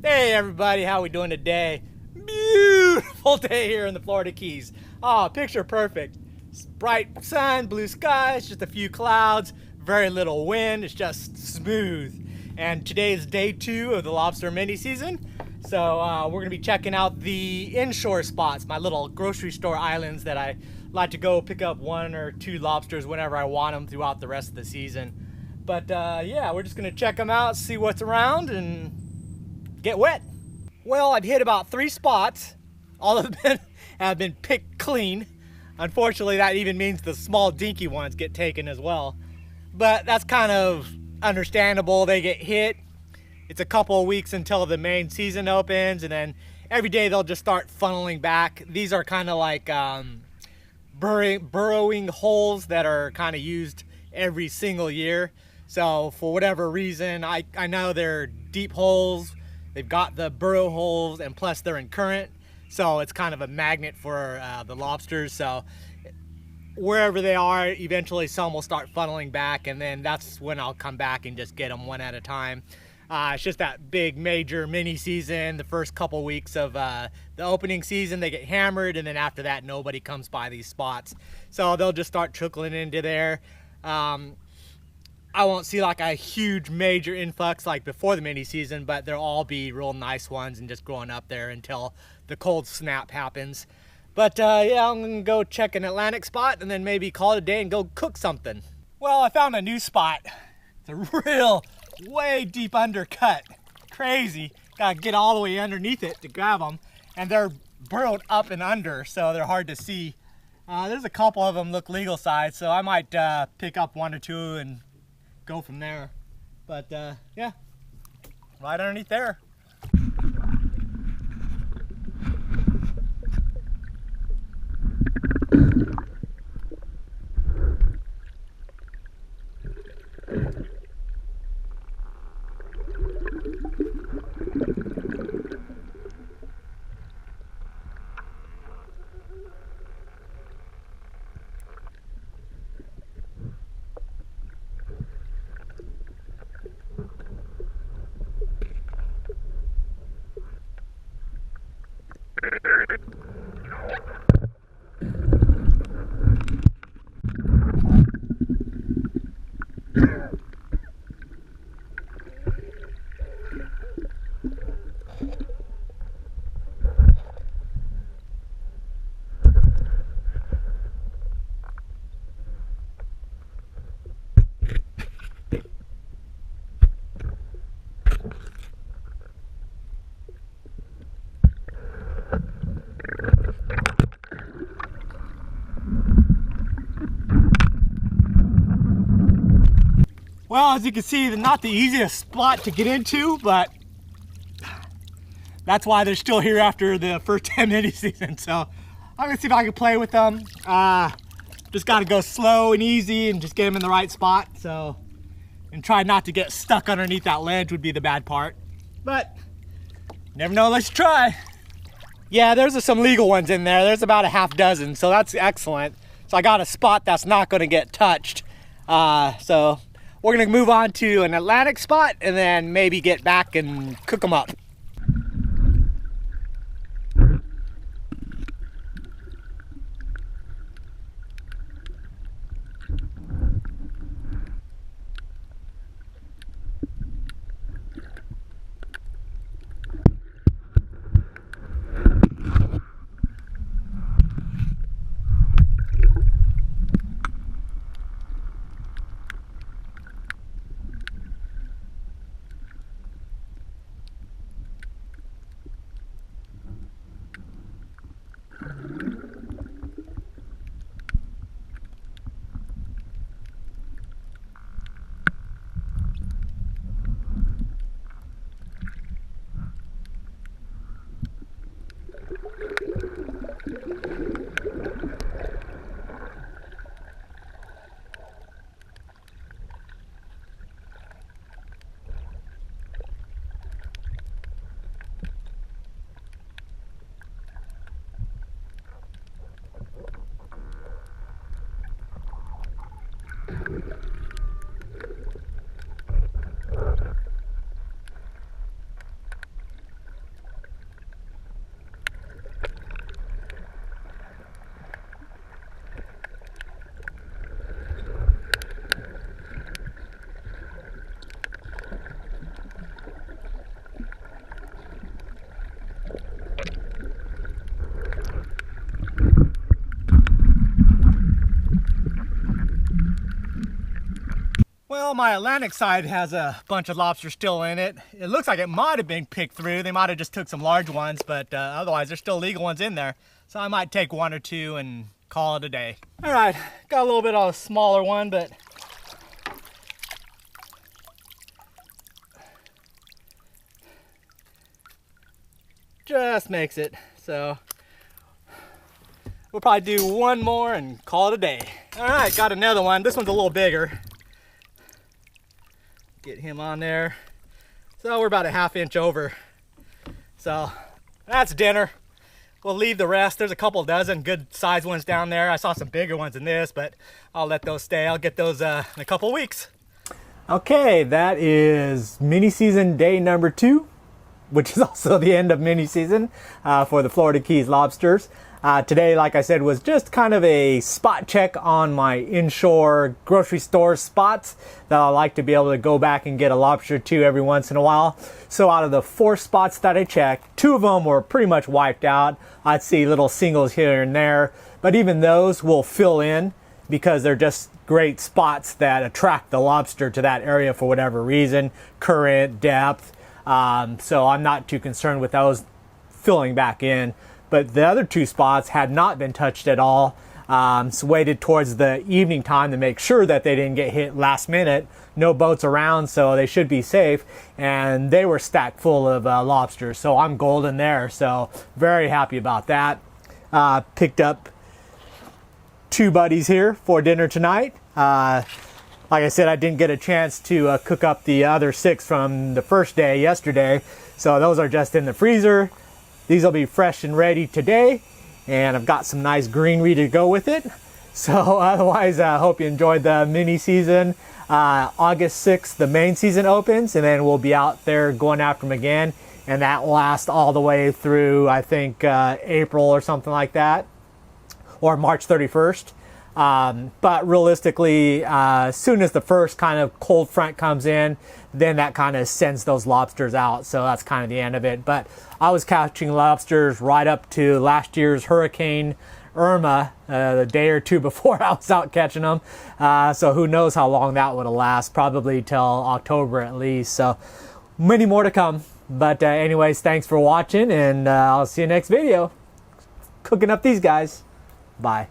Hey everybody, how we doing today? Beautiful day here in the Florida Keys. Oh, picture perfect. It's bright sun, blue skies, just a few clouds, very little wind. It's just smooth. And today is day 2 of the lobster mini season. So we're gonna be checking out the inshore spots, my little grocery store islands that I like to go pick up 1 or 2 lobsters whenever I want them throughout the rest of the season. But yeah, we're just gonna check them out, see what's around, and get wet. Well, I've hit about 3 spots. All of them have been picked clean. Unfortunately, that even means the small dinky ones get taken as well. But that's kind of understandable. They get hit. It's a couple of weeks until the main season opens, and then every day they'll just start funneling back. These are kind of like burrowing holes that are kind of used every single year. So for whatever reason, I know they're deep holes. They've got the burrow holes, and plus they're in current, so it's kind of a magnet for the lobsters. So wherever they are, eventually some will start funneling back, and then that's when I'll come back and just get them one at a time. It's just that big major mini season, the first couple weeks of the opening season, they get hammered, and then after that nobody comes by these spots. So they'll just start trickling into there. I won't see like a huge major influx like before the mini season, but they'll all be real nice ones and just growing up there until the cold snap happens. But yeah, I'm gonna go check an Atlantic spot and then maybe call it a day and go cook something. Well, I found a new spot. It's a real way deep undercut. Crazy. Gotta get all the way underneath it to grab them, and they're burrowed up and under, so they're hard to see. There's a couple of them look legal size, so I might pick up 1 or 2 and go from there. But yeah, right underneath there. Well, as you can see, not the easiest spot to get into, but that's why they're still here after the first 10 mini season. So I'm gonna see if I can play with them. Just gotta go slow and easy and just get them in the right spot. So, and try not to get stuck underneath that ledge would be the bad part. But never know, let's try. Yeah, there's some legal ones in there. There's about a half dozen, so that's excellent. So I got a spot that's not gonna get touched. So we're gonna move on to an Atlantic spot and then maybe get back and cook them up. Well, my Atlantic side has a bunch of lobsters still in it. It looks like it might have been picked through. They might have just took some large ones, but otherwise there's still legal ones in there. So I might take one or two and call it a day. All right, got a little bit of a smaller one, but just makes it. So we'll probably do one more and call it a day. All right, got another one. This one's a little bigger. Get him on there. So we're about a 1/2 inch over. So that's dinner. We'll leave the rest. There's a couple dozen good sized ones down there. I saw some bigger ones than this, but I'll let those stay. I'll get those in a couple weeks. Okay, that is mini season day number 2, which is also the end of mini season for the Florida Keys lobsters. Today, like I said, was just kind of a spot check on my inshore grocery store spots that I like to be able to go back and get a lobster to every once in a while. So out of the 4 spots that I checked, 2 of them were pretty much wiped out. I'd see little singles here and there, but even those will fill in because they're just great spots that attract the lobster to that area for whatever reason, current, depth. So I'm not too concerned with those filling back in. But the other 2 spots had not been touched at all. So waited towards the evening time to make sure that they didn't get hit last minute. No boats around, so they should be safe. And they were stacked full of lobsters, so I'm golden there. So very happy about that. Picked up 2 buddies here for dinner tonight. Like I said, I didn't get a chance to cook up the other 6 from the first day yesterday. So those are just in the freezer. These will be fresh and ready today, and I've got some nice greenery to go with it. So otherwise, I hope you enjoyed the mini season. August 6th, the main season opens, and then we'll be out there going after them again, and that will last all the way through, I think, April or something like that, or March 31st. But realistically, as soon as the first kind of cold front comes in, then that kind of sends those lobsters out. So that's kind of the end of it. But I was catching lobsters right up to last year's Hurricane Irma, the day or 2 before I was out catching them. So who knows how long that would last, probably till October at least. So many more to come. But anyways, thanks for watching, and I'll see you next video. Cooking up these guys. Bye.